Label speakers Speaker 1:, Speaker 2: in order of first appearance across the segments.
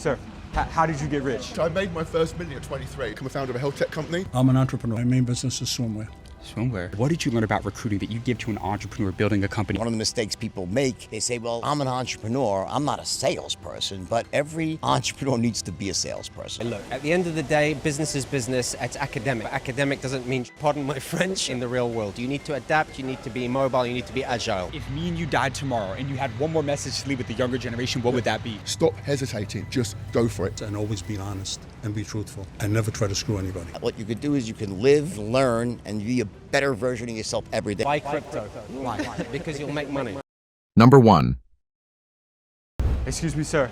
Speaker 1: Sir, how did you get rich?
Speaker 2: So I made my first million at 23. I'm a founder of a health tech company.
Speaker 3: I'm an entrepreneur. My main business is swimwear.
Speaker 4: Swimwear? What did you learn about recruiting that you give to an entrepreneur building a company?
Speaker 5: One of the mistakes people make, they say, well, I'm an entrepreneur, I'm not a salesperson, but every entrepreneur needs to be a salesperson.
Speaker 6: Look, at the end of the day, business is business, it's academic. Academic doesn't mean, pardon my French, in the real world. You need to adapt, you need to be mobile, you need to be agile.
Speaker 4: If me and you died tomorrow and you had one more message to leave with the younger generation, what would that be?
Speaker 2: Stop hesitating, just go for it.
Speaker 3: And always be honest and be truthful and never try to screw anybody.
Speaker 5: What you could do is you can live, learn, and be a better version of yourself every day.
Speaker 6: Buy crypto. Why? Because you'll make money.
Speaker 7: Number 1.
Speaker 1: Excuse me, sir.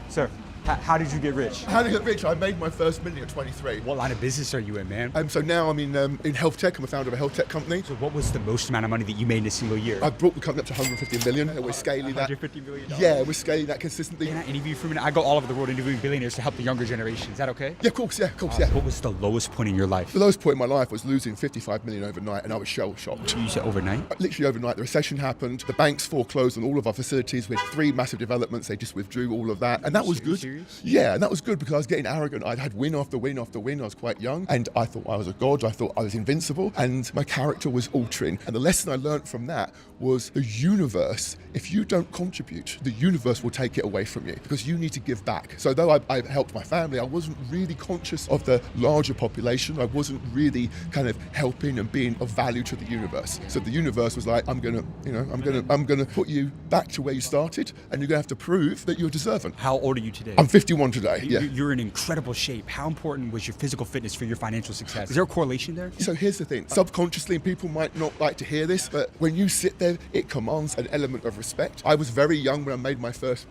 Speaker 1: How did you get rich?
Speaker 2: How did I get rich? I made my first million at 23.
Speaker 4: What line of business are you in, man?
Speaker 2: So now I'm in health tech. I'm a founder of a health tech company.
Speaker 4: So what was the most amount of money that you made in a single year?
Speaker 2: I brought the company up to 150 million. And we're scaling that.
Speaker 4: $150 million?
Speaker 2: Yeah, we're scaling that consistently.
Speaker 4: Can I interview you for a minute? I go all over the world interviewing billionaires to help the younger generation. Is that okay?
Speaker 2: Yeah, of course, yeah.
Speaker 4: What was the lowest point in your life?
Speaker 2: The lowest point in my life was losing 55 million overnight, and I was shell-shocked.
Speaker 4: You said overnight?
Speaker 2: Literally overnight. The recession happened. The banks foreclosed on all of our facilities. We had 3 massive developments. They just withdrew all of that. And that was good.
Speaker 4: Serious?
Speaker 2: Yeah, and that was good because I was getting arrogant. I'd had win after win after win. I was quite young, and I thought I was a god. I thought I was invincible, and my character was altering. And the lesson I learned from that was the universe, if you don't contribute, the universe will take it away from you because you need to give back. So though I helped my family, I wasn't really conscious of the larger population. I wasn't really kind of helping and being of value to the universe. So the universe was like, I'm gonna put you back to where you started, and you're gonna have to prove that you're deserving.
Speaker 4: How old are you today?
Speaker 2: I'm 51 today. Yeah.
Speaker 4: You're in incredible shape. How important was your physical fitness for your financial success? Is there a correlation there?
Speaker 2: So here's the thing. Subconsciously, people might not like to hear this, but when you sit there, it commands an element of respect. I was very young when I made my first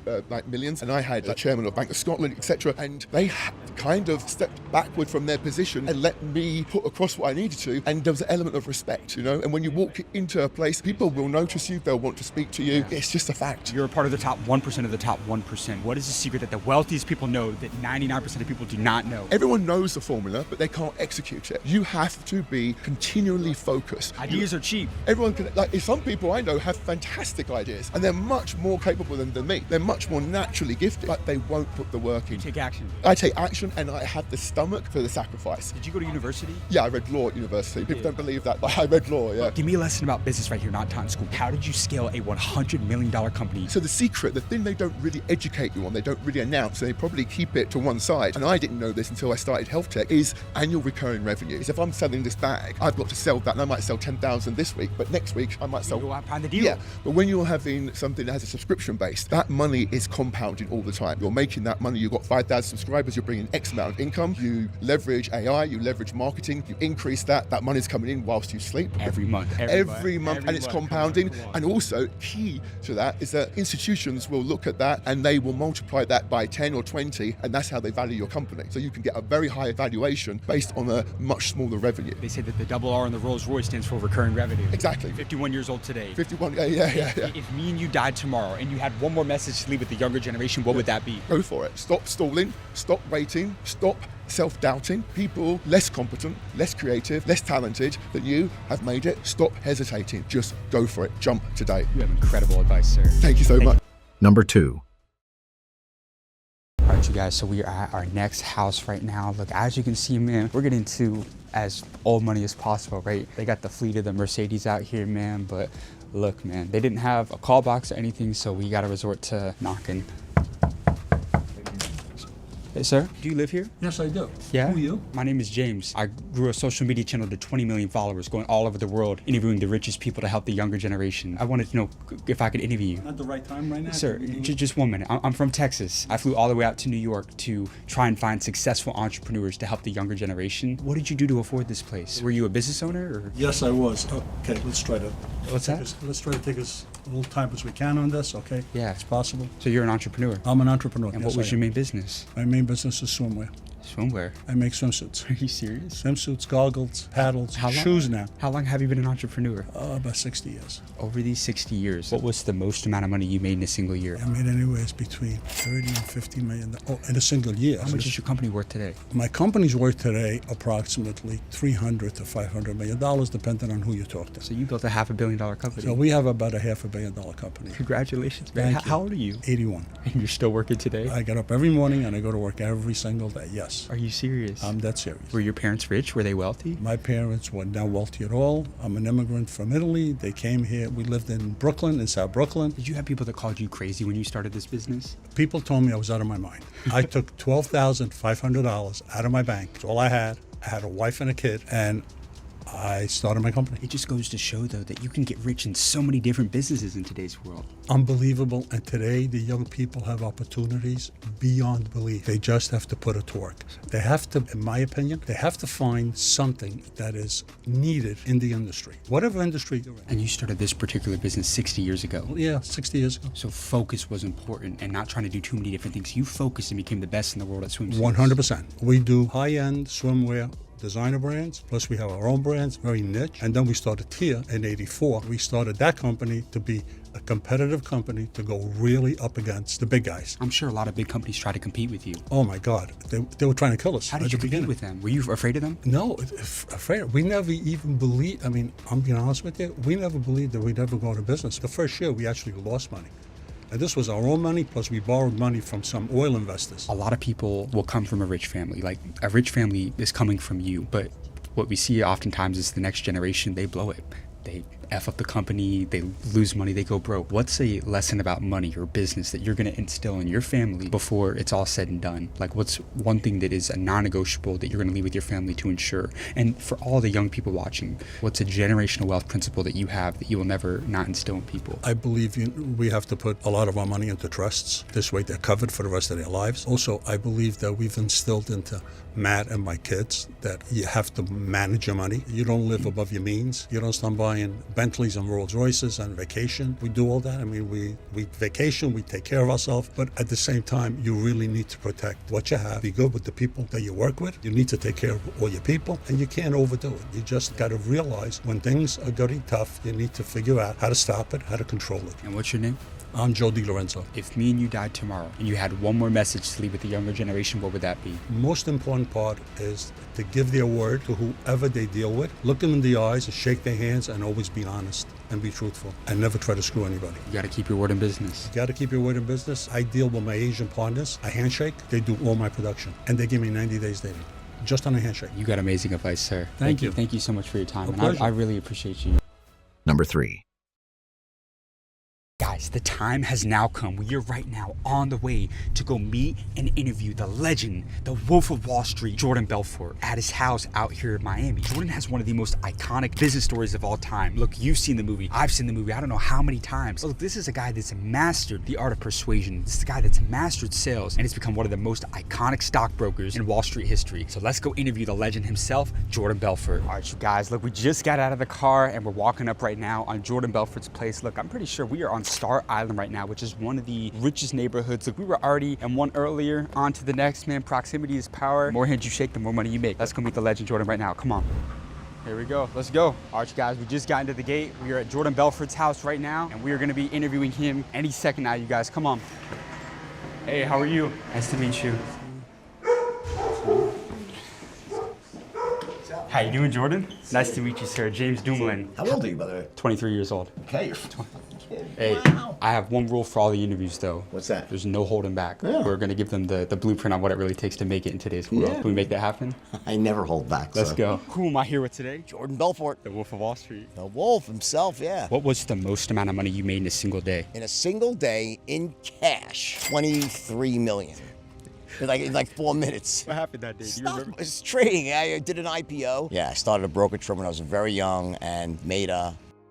Speaker 2: millions, and I had the chairman of Bank of Scotland, etc. And they kind of stepped backward from their position and let me put across what I needed to. And there was an element of respect, you know. And when you walk into a place, people will notice you. They'll want to speak to you. It's just a fact.
Speaker 4: You're a part of the top 1% of the top 1%. What is the secret that the wealthiest people know that 99% of people do not know?
Speaker 2: Everyone knows the formula, but they can't execute it. You have to be continually focused.
Speaker 4: Ideas are cheap.
Speaker 2: Everyone can, some people I know have fantastic ideas, and they're much more capable than me. They're much more naturally gifted, but they won't put the work in.
Speaker 4: Take action.
Speaker 2: I take action, and I have the stomach for the sacrifice.
Speaker 4: Did you go to university?
Speaker 2: Yeah, I read law at university. People don't believe that, but I read law, yeah.
Speaker 4: Give me a lesson about business right here, not time school. How did you scale a $100 million company?
Speaker 2: So the secret, the thing they don't really educate you on, they don't really announce, and they probably keep it to one side, and I didn't know this until I started health tech, is annual recurring revenues. If I'm selling this bag, I've got to sell that, and I might sell 10,000 this week, but next week I might sell...
Speaker 4: You go out and find the deal.
Speaker 2: Yeah, but when you're having something that has a subscription base, that money is compounding all the time. You're making that money, you've got 5,000 subscribers, you're bringing X amount of income, you leverage AI, you leverage marketing, you increase that money's coming in whilst you sleep.
Speaker 4: Every month,
Speaker 2: and it's compounding. And also, key to that is that institutions will look at that and they will multiply that by 10 or 20, and that's how they value your company. So you can get a very high valuation based on a much smaller revenue.
Speaker 4: They say that the double R in the Rolls Royce stands for recurring revenue.
Speaker 2: Exactly.
Speaker 4: 51 years old today.
Speaker 2: 51, yeah.
Speaker 4: If me and you died tomorrow and you had one more message to leave with the younger generation, what would that be?
Speaker 2: Go for it. Stop stalling, stop waiting, stop self-doubting. People less competent, less creative, less talented than you have made it. Stop hesitating. Just go for it. Jump today.
Speaker 4: You have incredible advice, sir.
Speaker 2: Thank you so much.
Speaker 7: Number 2.
Speaker 4: All right, you guys, so we are at our next house right now. Look, as you can see, man, we're getting to as old money as possible, right? They got the fleet of the Mercedes out here, man, but look, man, they didn't have a call box or anything, so we got to resort to knocking. Hey, sir, do you live here?
Speaker 3: Yes, I do.
Speaker 4: Yeah?
Speaker 3: Who are you?
Speaker 4: My name is James. I grew a social media channel to 20 million followers, going all over the world, interviewing the richest people to help the younger generation. I wanted to know if I could interview you.
Speaker 3: Not the right time right now?
Speaker 4: Sir, just 1 minute. I'm from Texas. I flew all the way out to New York to try and find successful entrepreneurs to help the younger generation. What did you do to afford this place? Were you a business owner? Or?
Speaker 3: Yes, I was. Okay, let's try to...
Speaker 4: What's that?
Speaker 3: Let's try to take as little time as we can on this, okay?
Speaker 4: Yeah.
Speaker 3: It's possible.
Speaker 4: So you're an entrepreneur?
Speaker 3: I'm an entrepreneur.
Speaker 4: And
Speaker 3: yes,
Speaker 4: what was your main business?
Speaker 3: My main business is swimwear.
Speaker 4: Swimwear.
Speaker 3: I make swimsuits.
Speaker 4: Are you serious?
Speaker 3: Swimsuits, goggles, paddles,
Speaker 4: How long-
Speaker 3: shoes now.
Speaker 4: How long have you been an entrepreneur?
Speaker 3: About 60 years.
Speaker 4: Over these 60 years, what was the most amount of money you made in a single year?
Speaker 3: I made anywhere between 30 and 50 million in a single year.
Speaker 4: How much is your company worth today?
Speaker 3: My company's worth today approximately $300 to $500 million, depending on who you talk to.
Speaker 4: So you built a $500 million company.
Speaker 3: So we have about a $500 million company.
Speaker 4: Congratulations, man.
Speaker 3: Thank you.
Speaker 4: How old are you?
Speaker 3: 81.
Speaker 4: And you're still working today?
Speaker 3: I get up every morning and I go to work every single day. Yes.
Speaker 4: Are you serious?
Speaker 3: I'm that serious.
Speaker 4: Were your parents rich? Were they wealthy?
Speaker 3: My parents were not wealthy at all. I'm an immigrant from Italy. They came here. We lived in Brooklyn, in South Brooklyn.
Speaker 4: Did you have people that called you crazy when you started this business?
Speaker 3: People told me I was out of my mind. I took $12,500 out of my bank. That's all I had. I had a wife and a kid, and I started my company.
Speaker 4: It just goes to show, though, that you can get rich in so many different businesses in today's world.
Speaker 3: Unbelievable. And today, the young people have opportunities beyond belief. They just have to put it to work. They have to, in my opinion, they have to find something that is needed in the industry, whatever industry you're in.
Speaker 4: And you started this particular business 60 years ago.
Speaker 3: Yeah, 60 years ago.
Speaker 4: So focus was important and not trying to do too many different things. You focused and became the best in the world at swimsuits.
Speaker 3: 100%. We do high-end swimwear, designer brands, plus we have our own brands, very niche. And then we started Tia in '84. We started that company to be a competitive company to go really up against the big guys.
Speaker 4: I'm sure a lot of big companies try to compete with you.
Speaker 3: Oh my God, they were trying to kill us.
Speaker 4: How
Speaker 3: at
Speaker 4: did you
Speaker 3: the
Speaker 4: compete
Speaker 3: beginning.
Speaker 4: with them? Were you afraid of them?
Speaker 3: No, afraid. We never even believed, I mean, I'm being honest with you, we never believed that we'd ever go out of business. The first year, we actually lost money. And this was our own money, plus we borrowed money from some oil investors.
Speaker 4: A lot of people will come from a rich family. Like, a rich family is coming from you, but what we see oftentimes is the next generation, they blow it. They F up the company, they lose money, they go broke. What's a lesson about money or business that you're gonna instill in your family before it's all said and done? Like, what's one thing that is a non-negotiable that you're gonna leave with your family to ensure? And for all the young people watching, what's a generational wealth principle that you have that you will never not instill in people?
Speaker 3: I believe we have to put a lot of our money into trusts. This way they're covered for the rest of their lives. Also, I believe that we've instilled into Matt and my kids that you have to manage your money. You don't live above your means. You don't start buying Bentleys and Rolls Royces on vacation. We do all that. I mean, we vacation, we take care of ourselves, but at the same time, you really need to protect what you have. Be good with the people that you work with. You need to take care of all your people, and you can't overdo it. You just got to realize when things are getting tough, you need to figure out how to stop it, how to control it.
Speaker 4: And what's your name?
Speaker 3: I'm Joe DiLorenzo.
Speaker 4: If me and you died tomorrow and you had one more message to leave with the younger generation, what would that be?
Speaker 3: Most important part is to give their word to whoever they deal with. Look them in the eyes, shake their hands, and always be honest and be truthful. And never try to screw anybody.
Speaker 4: You gotta keep your word in business.
Speaker 3: You gotta keep your word in business. I deal with my Asian partners. I handshake, they do all my production. And they give me 90 days dating, just on a handshake.
Speaker 4: You got amazing advice, sir.
Speaker 3: Thank you.
Speaker 4: Thank you so much for your time.
Speaker 3: A
Speaker 4: And
Speaker 3: pleasure.
Speaker 4: I really appreciate you.
Speaker 7: Number 3.
Speaker 4: Guys, the time has now come. We are right now on the way to go meet and interview the legend, the Wolf of Wall Street, Jordan Belfort, at his house out here in Miami. Jordan has one of the most iconic business stories of all time. Look, you've seen the movie. I've seen the movie. I don't know how many times. Look, this is a guy that's mastered the art of persuasion. This is a guy that's mastered sales and has become one of the most iconic stockbrokers in Wall Street history. So let's go interview the legend himself, Jordan Belfort. All right, you guys, look, we just got out of the car and we're walking up right now on Jordan Belfort's place. Look, I'm pretty sure we are on Star Island right now, which is one of the richest neighborhoods. Look, we were already in one earlier, on to the next, man. Proximity is power. The more hands you shake, the more money you make. Let's go meet the legend Jordan right now. Come on. Here we go. Let's go. All right, you guys, we just got into the gate. We are at Jordan Belfort's house right now, and we are gonna be interviewing him any second now, you guys. Come on. Hey, how are you? Nice to meet you. How you doing, Jordan? Nice to meet you, sir. James Dumoulin.
Speaker 8: How old are you, by the way?
Speaker 4: 23 years old.
Speaker 8: Okay, you're 20.
Speaker 4: Hey,
Speaker 8: Wow.
Speaker 4: I have one rule for all the interviews, though.
Speaker 8: What's that?
Speaker 4: There's no holding back.
Speaker 8: Yeah.
Speaker 4: We're gonna give them the blueprint on what it really takes to make it in today's world.
Speaker 8: Yeah.
Speaker 4: Can we make that happen?
Speaker 8: I never hold back.
Speaker 4: Let's
Speaker 8: so.
Speaker 4: go. Who am I here with today?
Speaker 5: Jordan Belfort,
Speaker 4: The Wolf of Wall Street.
Speaker 5: the wolf himself, yeah.
Speaker 4: What was the most amount of money you made in a single day?
Speaker 5: In a single day, in cash, 23 million. In like 4 minutes.
Speaker 4: What happened that day? Do you remember?
Speaker 5: It's trading. I did an IPO. Yeah, I started a brokerage firm when I was very young and made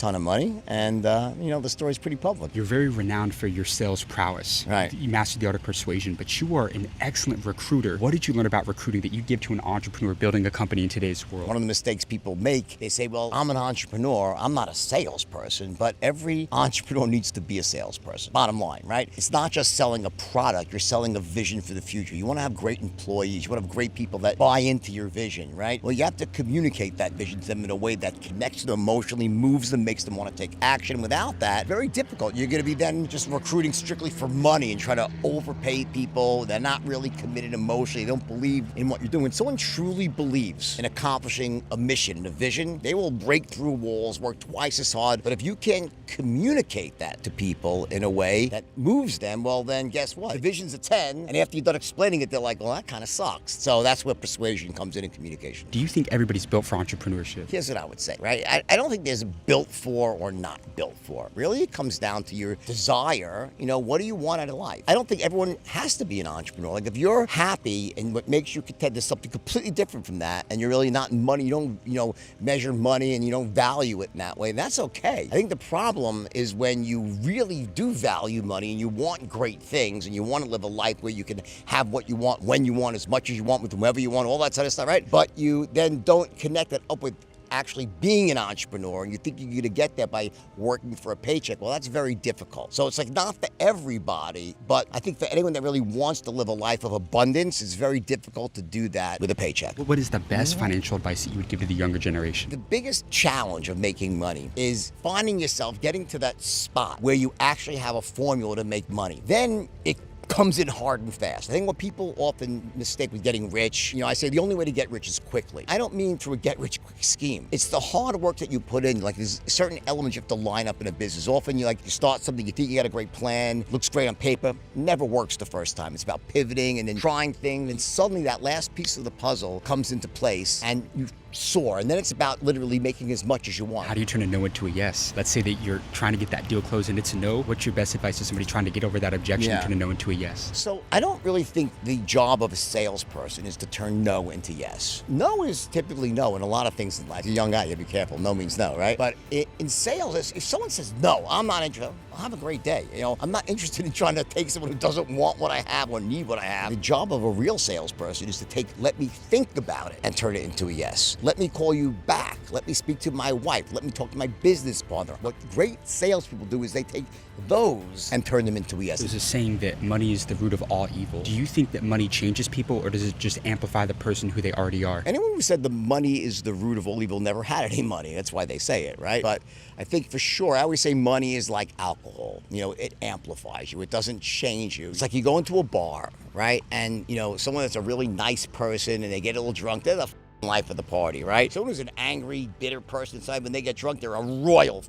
Speaker 5: ton of money, and the story's pretty public.
Speaker 4: You're very renowned for your sales prowess.
Speaker 5: Right.
Speaker 4: You mastered the art of persuasion, but you are an excellent recruiter. What did you learn about recruiting that you give to an entrepreneur building a company in today's world?
Speaker 5: One of the mistakes people make, they say, well, I'm an entrepreneur, I'm not a salesperson, but every entrepreneur needs to be a salesperson. Bottom line, right? It's not just selling a product, you're selling a vision for the future. You want to have great employees, you want to have great people that buy into your vision, right? Well, you have to communicate that vision to them in a way that connects them emotionally, moves them, makes them want to take action. Without that, very difficult. You're going to be then just recruiting strictly for money and try to overpay people. They're not really committed emotionally. They don't believe in what you're doing. When someone truly believes in accomplishing a mission and a vision, they will break through walls, work twice as hard. But if you can communicate that to people in a way that moves them, well, then guess what? The vision's a 10, and after you're done explaining it, they're like, well, that kind of sucks. So that's where persuasion comes in and communication.
Speaker 4: Do you think everybody's built for entrepreneurship?
Speaker 5: Here's what I would say, right? I don't think there's a built for or not built for. Really, it comes down to your desire. What do you want out of life? I don't think everyone has to be an entrepreneur. Like, if you're happy and what makes you content is something completely different from that, and you're really not in money, you don't, measure money and you don't value it in that way, that's okay. I think the problem is when you really do value money and you want great things and you want to live a life where you can have what you want, when you want, as much as you want, with whomever you want, all that sort of stuff, right? But you then don't connect it up with actually being an entrepreneur, and you think you're going to get there by working for a paycheck. Well, that's very difficult. So it's like not for everybody, but I think for anyone that really wants to live a life of abundance, it's very difficult to do that with a paycheck.
Speaker 4: What is the best financial advice that you would give to the younger generation?
Speaker 5: The biggest challenge of making money is finding yourself getting to that spot where you actually have a formula to make money. Then it comes in hard and fast. I think what people often mistake with getting rich, I say the only way to get rich is quickly. I don't mean through a get-rich-quick scheme. It's the hard work that you put in. Like, there's certain elements you have to line up in a business. Often you start something, you think you got a great plan, looks great on paper, never works the first time. It's about pivoting and then trying things, and suddenly that last piece of the puzzle comes into place and you soar. And then it's about literally making as much as you want.
Speaker 4: How do you turn a no into a yes? Let's say that you're trying to get that deal closed and it's a no. What's your best advice to somebody trying to get over that objection and turn a no into a yes?
Speaker 5: So I don't really think the job of a salesperson is to turn no into yes. No is typically no in a lot of things in life. You're a young guy, you gotta be careful. No means no, right? But in sales, if someone says, no, I'm not interested, I'll have a great day. I'm not interested in trying to take someone who doesn't want what I have or need what I have. The job of a real salesperson is to let me think about it and turn it into a yes. Let me call you back. Let me speak to my wife. Let me talk to my business partner. What great salespeople do is they take those and turn them into a yes.
Speaker 4: There's a saying that money is the root of all evil. Do you think that money changes people, or does it just amplify the person who they already are?
Speaker 5: Anyone who said the money is the root of all evil never had any money. That's why they say it, right? But I think for sure, I always say money is like alcohol. It amplifies you. It doesn't change you. It's like you go into a bar, right? And, someone that's a really nice person and they get a little drunk, they're the life of the party, right? Someone who's an angry, bitter person inside, when they get drunk, they're a royal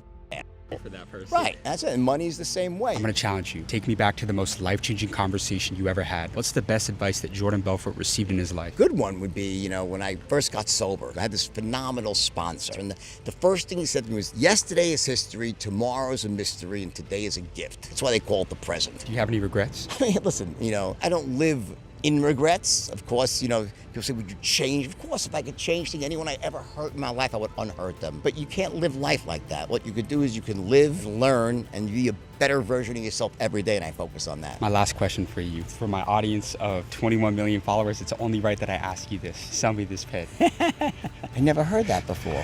Speaker 4: for that person.
Speaker 5: Right, that's it. And money's the same way.
Speaker 4: I'm going to challenge you. Take me back to the most life-changing conversation you ever had. What's the best advice that Jordan Belfort received in his life?
Speaker 5: Good one would be, when I first got sober, I had this phenomenal sponsor. And the first thing he said to me was, yesterday is history, tomorrow's a mystery, and today is a gift. That's why they call it the present.
Speaker 4: Do you have any regrets?
Speaker 5: I mean, listen, I don't live in regrets. Of course, people say, would you change? Of course, if I could change anyone I ever hurt in my life, I would unhurt them. But you can't live life like that. What you could do is you can live, learn, and be a better version of yourself every day, and I focus on that.
Speaker 4: My last question for you. For my audience of 21 million followers, it's only right that I ask you this. Sell me this pen.
Speaker 5: I never heard that before.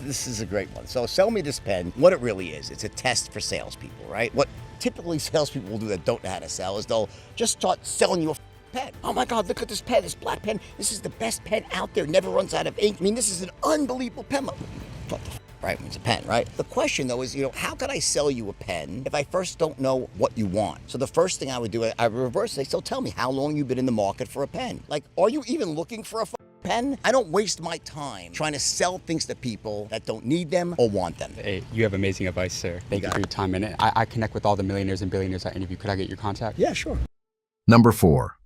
Speaker 5: This is a great one. So sell me this pen. What it really is, it's a test for salespeople, right? What typically salespeople will do that don't know how to sell is they'll just start selling you a pen. Oh my God, look at this pen, this black pen. This is the best pen out there, never runs out of ink. I mean, this is an unbelievable pen. What the right? It's a pen, right? The question though is, how could I sell you a pen if I first don't know what you want? So the first thing I would do, I would reverse it. So tell me how long you've been in the market for a pen. Like, are you even looking for a pen? I don't waste my time trying to sell things to people that don't need them or want them.
Speaker 4: Hey, you have amazing advice, sir. Thank you for your time. And I connect with all the millionaires and billionaires I interview. Could I get your contact?
Speaker 5: Yeah, sure.
Speaker 7: Number 4.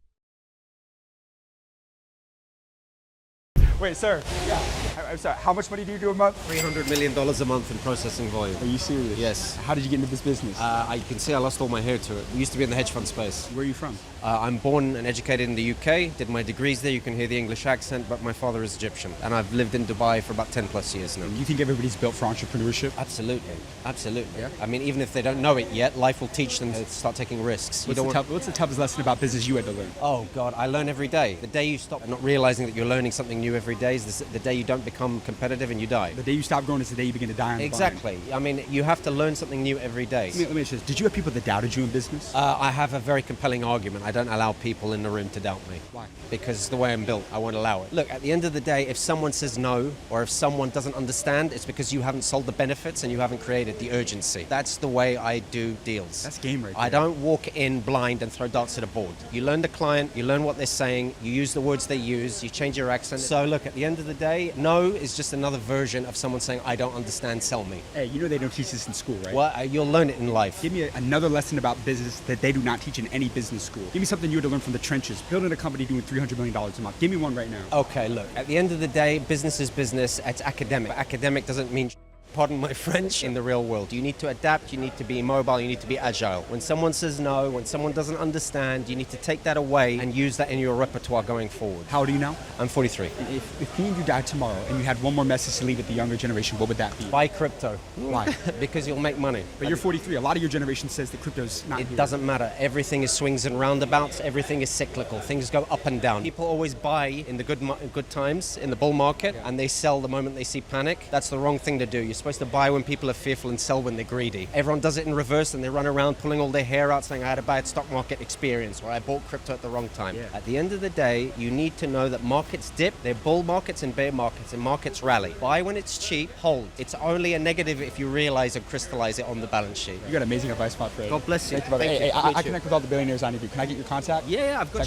Speaker 1: Wait, sir. Yeah. I'm sorry. How much money do you do a month?
Speaker 6: $300 million a month in processing volume.
Speaker 1: Are you serious?
Speaker 6: Yes.
Speaker 1: How did you get into this business?
Speaker 6: You can see I lost all my hair to it. We used to be in the hedge fund space.
Speaker 1: Where are you from?
Speaker 6: I'm born and educated in the UK, did my degrees there. You can hear the English accent, but my father is Egyptian. And I've lived in Dubai for about 10 plus years now.
Speaker 1: You think everybody's built for entrepreneurship?
Speaker 6: Absolutely. Absolutely.
Speaker 1: Yeah?
Speaker 6: I mean, even if they don't know it yet, life will teach them to start taking risks.
Speaker 1: What's the toughest lesson about business you had to learn?
Speaker 6: Oh, God, I learn every day. The day you stop not realizing that you're learning something new every day is the day you don't become competitive and you die.
Speaker 1: The day you stop growing is the day you begin to die on the vine.
Speaker 6: Exactly. I mean, you have to learn something new every day.
Speaker 1: Let me ask you this. Did you have people that doubted you in business?
Speaker 6: I have a very compelling argument. I don't allow people in the room to doubt me.
Speaker 1: Why?
Speaker 6: Because it's the way I'm built. I won't allow it. Look, at the end of the day, if someone says no, or if someone doesn't understand, it's because you haven't sold the benefits and you haven't created the urgency. That's the way I do deals.
Speaker 1: That's game right there.
Speaker 6: I don't walk in blind and throw darts at a board. You learn the client, you learn what they're saying, you use the words they use, you change your accent. So look, at the end of the day, no is just another version of someone saying, I don't understand, sell me.
Speaker 1: Hey, you know they don't teach this in school, right?
Speaker 6: Well, you'll learn it in life.
Speaker 1: Give me another lesson about business that they do not teach in any business school. Give me something you had to learn from the trenches. Building a company doing $300 million a month. Give me one right now.
Speaker 6: Okay, look, at the end of the day, business is business. It's academic. Academic doesn't mean pardon my French, in the real world. You need to adapt, you need to be mobile, you need to be agile. When someone says no, when someone doesn't understand, you need to take that away and use that in your repertoire going forward.
Speaker 1: How old are you now?
Speaker 6: I'm 43.
Speaker 1: If me and you died tomorrow and you had one more message to leave with the younger generation, what would that be?
Speaker 6: Buy crypto.
Speaker 1: Why?
Speaker 6: Because you'll make money.
Speaker 1: But you're 43. A lot of your generation says that crypto's not
Speaker 6: It
Speaker 1: here.
Speaker 6: doesn't matter. Everything is swings and roundabouts. Everything is cyclical. Things go up and down. People always buy in the good times, in the bull market, and they sell the moment they see panic. That's the wrong thing to do. You're supposed to buy when people are fearful and sell when they're greedy. Everyone does it in reverse and they run around pulling all their hair out saying, I had a bad stock market experience or I bought crypto at the wrong time.
Speaker 1: Yeah.
Speaker 6: At the end of the day, you need to know that markets dip, they're bull markets and bear markets, and markets rally. Buy when it's cheap, hold. It's only a negative if you realize and crystallize it on the balance sheet.
Speaker 1: You got amazing advice, my friend.
Speaker 6: God bless you.
Speaker 1: Thank you, brother.
Speaker 6: Thank
Speaker 1: Hey,
Speaker 6: you.
Speaker 1: I
Speaker 6: Me too.
Speaker 1: connect with all the billionaires I interview. Can I get your contact?
Speaker 6: Yeah, I've got